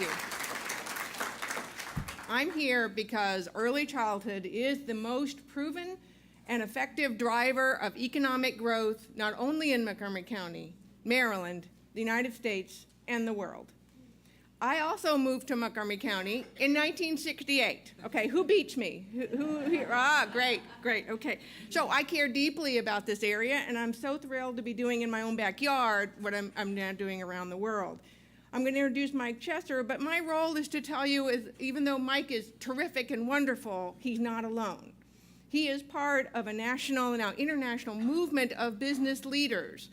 you. I'm here because early childhood is the most proven and effective driver of economic growth, not only in Montgomery County, Maryland, the United States, and the world. I also moved to Montgomery County in 1968. Okay, who beats me? Who here? Ah, great, okay. So I care deeply about this area, and I'm so thrilled to be doing in my own backyard what I'm now doing around the world. I'm going to introduce Mike Chesser, but my role is to tell you, even though Mike is terrific and wonderful, he's not alone. He is part of a national and now international movement of business leaders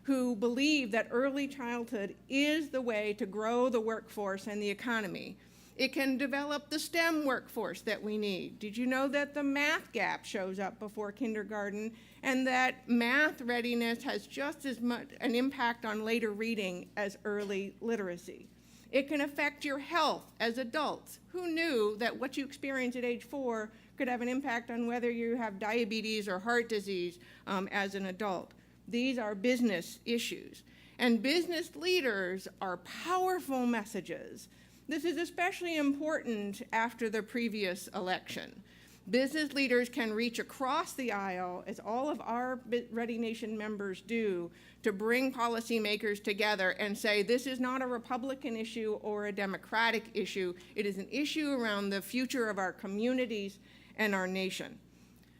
who believe that early childhood is the way to grow the workforce and the economy. It can develop the STEM workforce that we need. Did you know that the math gap shows up before kindergarten, and that math readiness has just as much an impact on later reading as early literacy? It can affect your health as adults. Who knew that what you experience at age 4 could have an impact on whether you have diabetes or heart disease as an adult? These are business issues. And business leaders are powerful messages. This is especially important after the previous election. Business leaders can reach across the aisle, as all of our ReadyNation members do, to bring policymakers together and say this is not a Republican issue or a Democratic issue. It is an issue around the future of our communities and our nation.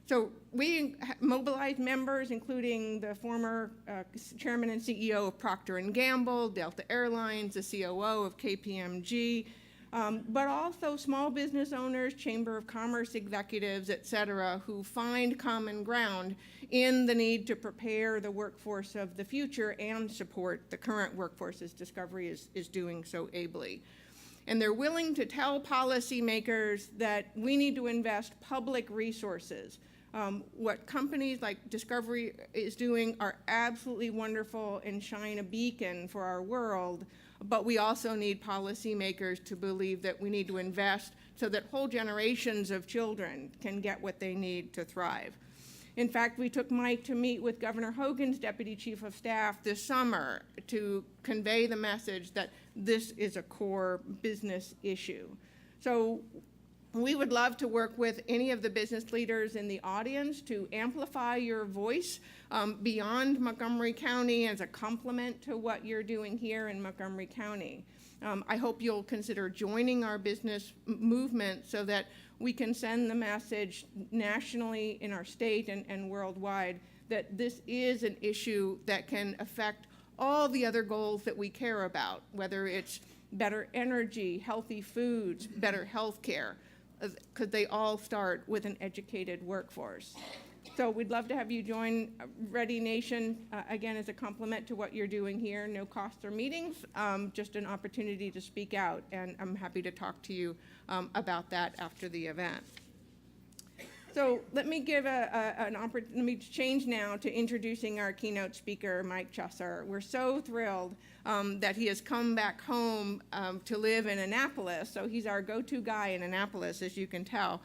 So we mobilized members, including the former chairman and CEO of Procter & Gamble, Delta Airlines, the COO of KPMG, but also small business owners, Chamber of Commerce executives, et cetera, who find common ground in the need to prepare the workforce of the future and support the current workforce, as Discovery is doing so ably. And they're willing to tell policymakers that we need to invest public resources. What companies like Discovery is doing are absolutely wonderful and shine a beacon for our world, but we also need policymakers to believe that we need to invest so that whole generations of children can get what they need to thrive. In fact, we took Mike to meet with Governor Hogan's Deputy Chief of Staff this summer to convey the message that this is a core business issue. So we would love to work with any of the business leaders in the audience to amplify your voice beyond Montgomery County as a complement to what you're doing here in Montgomery County. I hope you'll consider joining our business movement so that we can send the message nationally in our state and worldwide that this is an issue that can affect all the other goals that we care about, whether it's better energy, healthy foods, better health care, because they all start with an educated workforce. So we'd love to have you join ReadyNation, again, as a complement to what you're doing here. No costs or meetings, just an opportunity to speak out, and I'm happy to talk to you about that after the event. So let me give let me change now to introducing our keynote speaker, Mike Chesser. We're so thrilled that he has come back home to live in Annapolis. So he's our go-to guy in Annapolis, as you can tell.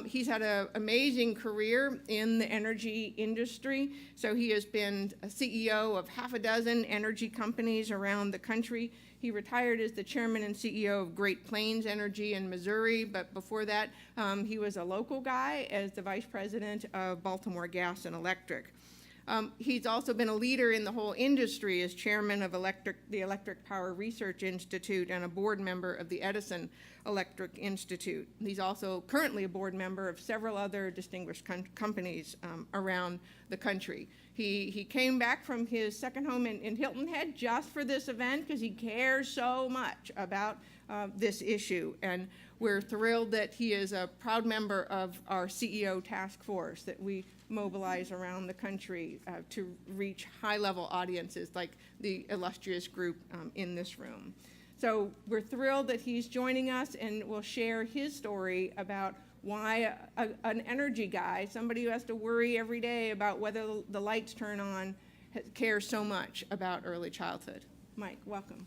He's had an amazing career in the energy industry. So he has been a CEO of half a dozen energy companies around the country. He retired as the chairman and CEO of Great Plains Energy in Missouri, but before that, he was a local guy as the vice president of Baltimore Gas and Electric. He's also been a leader in the whole industry as chairman of the Electric Power Research Institute and a board member of the Edison Electric Institute. He's also currently a board member of several other distinguished companies around the country. He came back from his second home in Hilton Head just for this event because he cares so much about this issue. And we're thrilled that he is a proud member of our CEO task force that we mobilize around the country to reach high-level audiences like the illustrious group in this room. So we're thrilled that he's joining us and will share his story about why an energy guy, somebody who has to worry every day about whether the lights turn on, cares so much about early childhood. Mike, welcome.